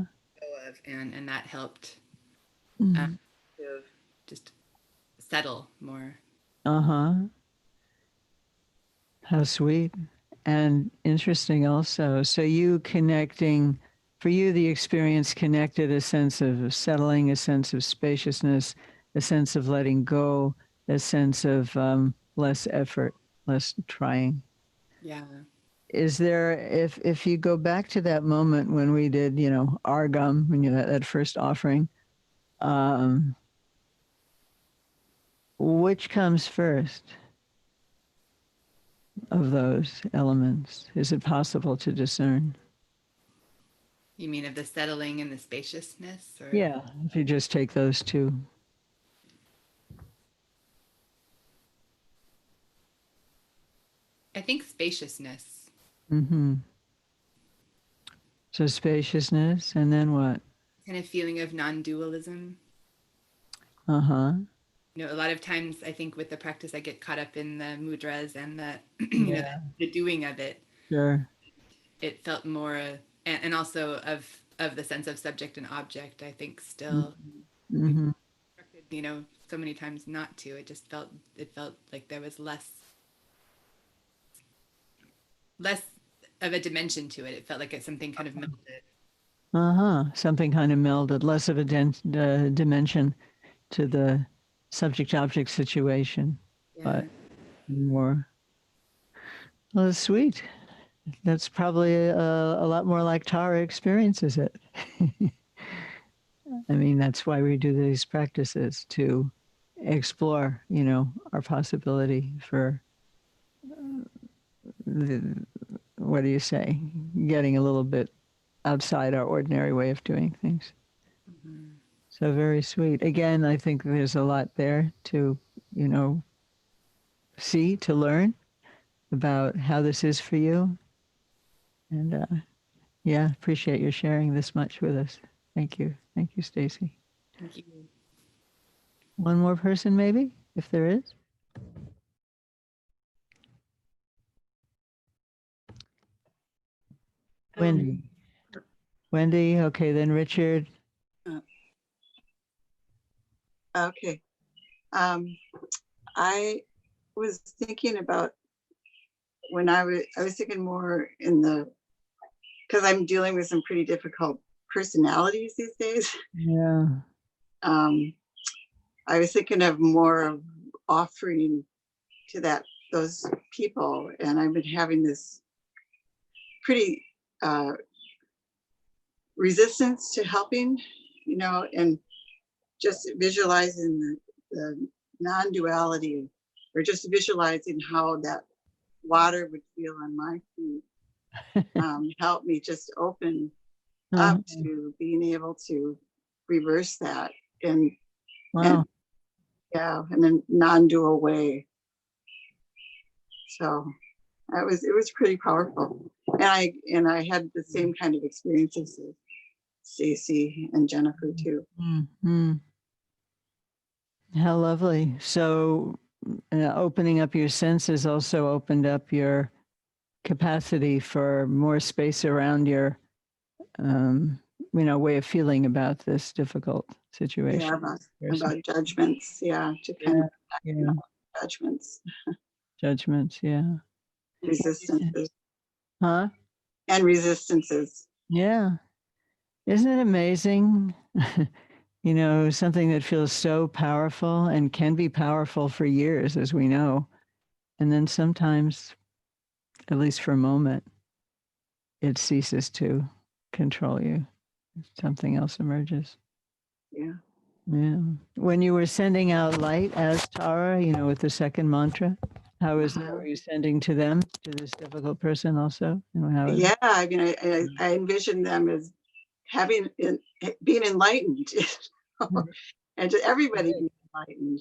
And that helped to just settle more. Uh-huh. How sweet and interesting also. So you connecting, for you, the experience connected a sense of settling, a sense of spaciousness, a sense of letting go, a sense of less effort, less trying. Yeah. Is there, if you go back to that moment when we did, Argam, when that first offering, which comes first of those elements? Is it possible to discern? You mean of the settling and the spaciousness? Or? Yeah, if you just take those two. I think spaciousness. Mm-hmm. So spaciousness, and then what? Kind of feeling of non-dualism. Uh-huh. A lot of times I think with the practice I get caught up in the mudras and the the doing of it. Sure. It felt more and also of the sense of subject and object, I think still so many times not to. It felt like there was less of a dimension to it. It felt like it's something kind of melded. Uh-huh. Something kind of melded, less of a dimension to the subject-object situation, but more. Well, that's sweet. That's probably a lot more like Tara experiences it. I mean, that's why we do these practices, to explore, our possibility for, what do you say, getting a little bit outside our ordinary way of doing things. So very sweet. Again, I think there's a lot there to, see, to learn about how this is for you. And appreciate your sharing this much with us. Thank you. Thank you, Stacy. Thank you. One more person, maybe, if there is. Wendy. Wendy, okay, then Richard. Okay. I was thinking about when I was thinking more in the, because I'm dealing with some pretty difficult personalities these days. Yeah. I was thinking of more of offering to those people, and I've been having this pretty resistance to helping, and just visualizing the non-duality, or just visualizing how that water would feel on my feet, helped me just open up to being able to reverse that and Wow. yeah, in a non-dual way. So it was pretty powerful, and I had the same kind of experiences as Stacy and Jennifer too. Mm-hmm. How lovely. So opening up your senses also opened up your capacity for more space around your way of feeling about this difficult situation. Yeah, about judgments. Yeah, to kind of judgments. Judgments. Yeah. Resistances. Huh? And resistances. Yeah. Isn't it amazing? Something that feels so powerful and can be powerful for years, as we know. And then sometimes, at least for a moment, it ceases to control you. Something else emerges. Yeah. Yeah. When you were sending out light as Tara, with the second mantra, how was that? Were you sending to them, to this difficult person also? Yeah, I mean, I envisioned them as being enlightened, and just everybody being enlightened,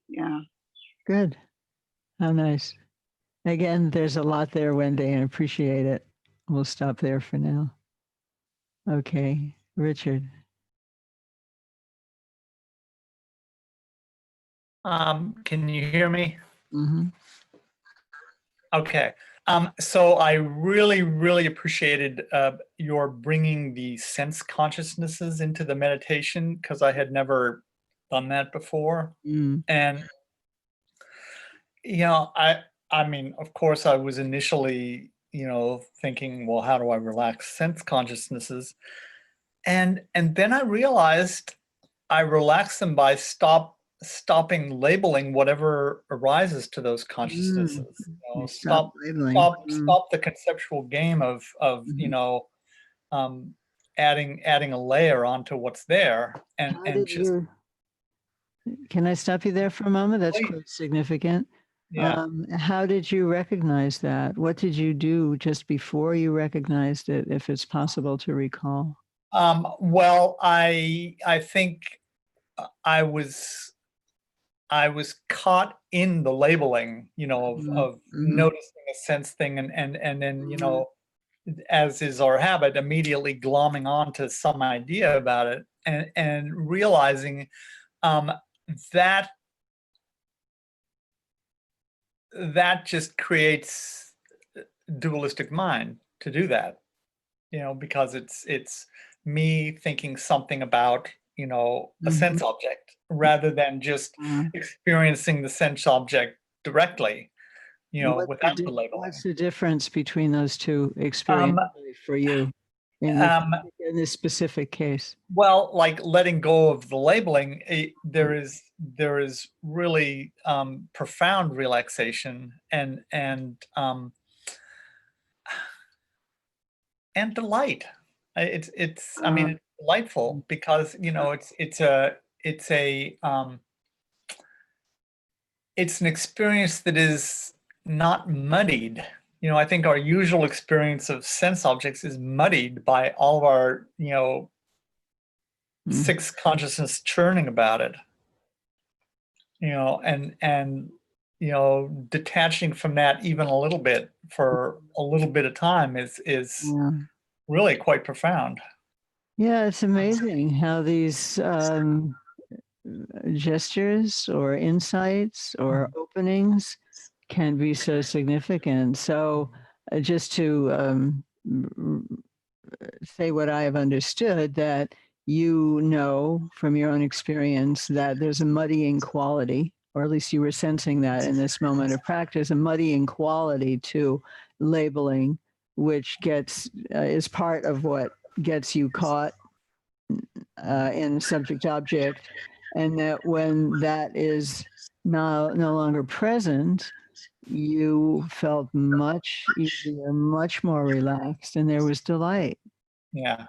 yeah. Good. How nice. Again, there's a lot there, Wendy, and appreciate it. We'll stop there for now. Okay, Richard. Can you hear me? Mm-hmm. Okay. So I really, really appreciated your bringing the sense consciousnesses into the meditation, because I had never done that before. And, I mean, of course, I was initially, thinking, well, how do I relax sense consciousnesses? And then I realized I relax them by stopping labeling whatever arises to those consciousnesses. Stop labeling. Stop the conceptual game of adding a layer onto what's there, and just. Can I stop you there for a moment? That's Please. quite significant. Yeah. How did you recognize that? What did you do just before you recognized it, if it's possible to recall? Well, I think I was caught in the labeling, of noticing a sense thing, and then, as is our habit, immediately glomming onto some idea about it, and realizing that just creates dualistic mind to do that, because it's me thinking something about, a sense object, rather than just experiencing the sense object directly, without the labeling. What's the difference between those two experiences for you in this specific case? Well, like letting go of the labeling, there is really profound relaxation and delight. It's I mean, it's delightful, because it's an experience that is not muddied. I think our usual experience of sense objects is muddied by all of our six consciousness churning about it. And detaching from that even a little bit for a little bit of time is really quite profound. Yeah, it's amazing how these gestures or insights or openings can be so significant. So just to say what I have understood, that you know from your own experience that there's a muddying quality, or at least you were sensing that in this moment of practice, a muddying quality to labeling, which gets is part of what gets you caught in subject object, and that when that is no longer present, you felt much easier, much more relaxed, and there was delight. Yeah.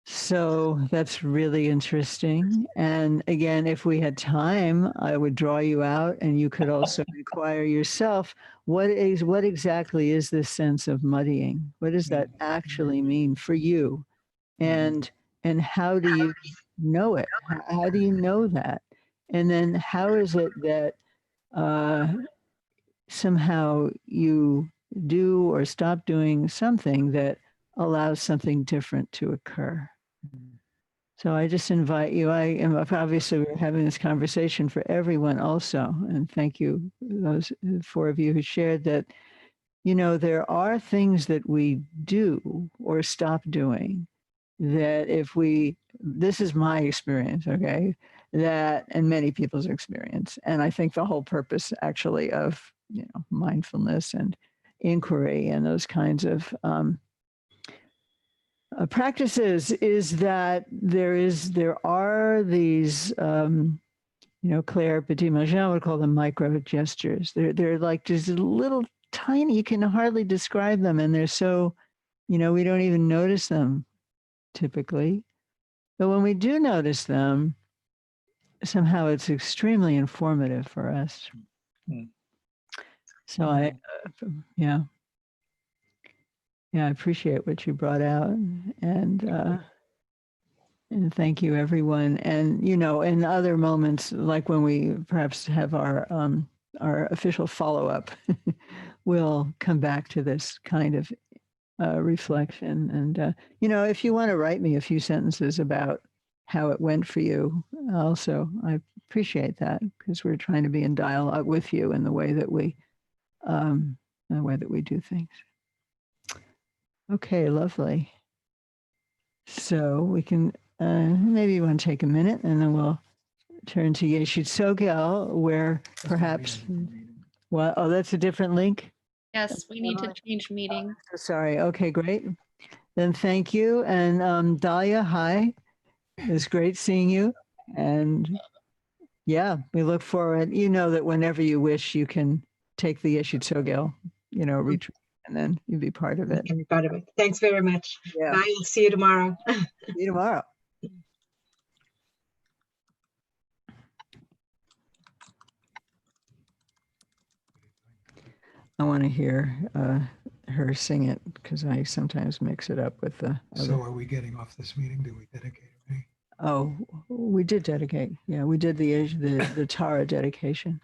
So that's really interesting. And again, if we had time, I would draw you out and you could also inquire yourself, what exactly is this sense of muddying? What does that actually mean for you? And how do you know it? How do you know that? And then how is it that somehow you do or stop doing something that allows something different to occur? So I just invite you, I am obviously we're having this conversation for everyone also. And thank you, those 4 of you who shared that, you know, there are things that we do or stop doing that if this is my experience, okay, that, and many people's experience. And I think the whole purpose actually of, you know, mindfulness and inquiry and those kinds of practices is that there are these, you know, Claire Petit-Martin would call them micro gestures. They're like just little tiny, you can hardly describe them. And they're so, you know, we don't even notice them typically. But when we do notice them, somehow it's extremely informative for us. So yeah, I appreciate what you brought out, and thank you, everyone. And you know, in other moments, like when we perhaps have our official follow-up, we'll come back to this kind of reflection. And you know, if you want to write me a few sentences about how it went for you, also, I appreciate that, because we're trying to be in dialogue with you in the way that we do things. Okay, lovely. So we can maybe you want to take a minute, and then we'll turn to Yeshut Sogel, where perhaps what? Oh, that's a different link. Yes, we need to change meeting. Sorry. Okay, great. Then thank you. And Dahlia, hi. It's great seeing you. And yeah, we look forward. You know that whenever you wish, you can take the Yeshut Sogel, you know, retreat, and then you'll be part of it. Can be part of it. Thanks very much. Yeah. Bye. I'll see you tomorrow. See you tomorrow. I want to hear her sing it, because I sometimes mix it up with the other. So are we getting off this meeting? Do we dedicate any? Oh, we did dedicate. Yeah, we did the Tara dedication.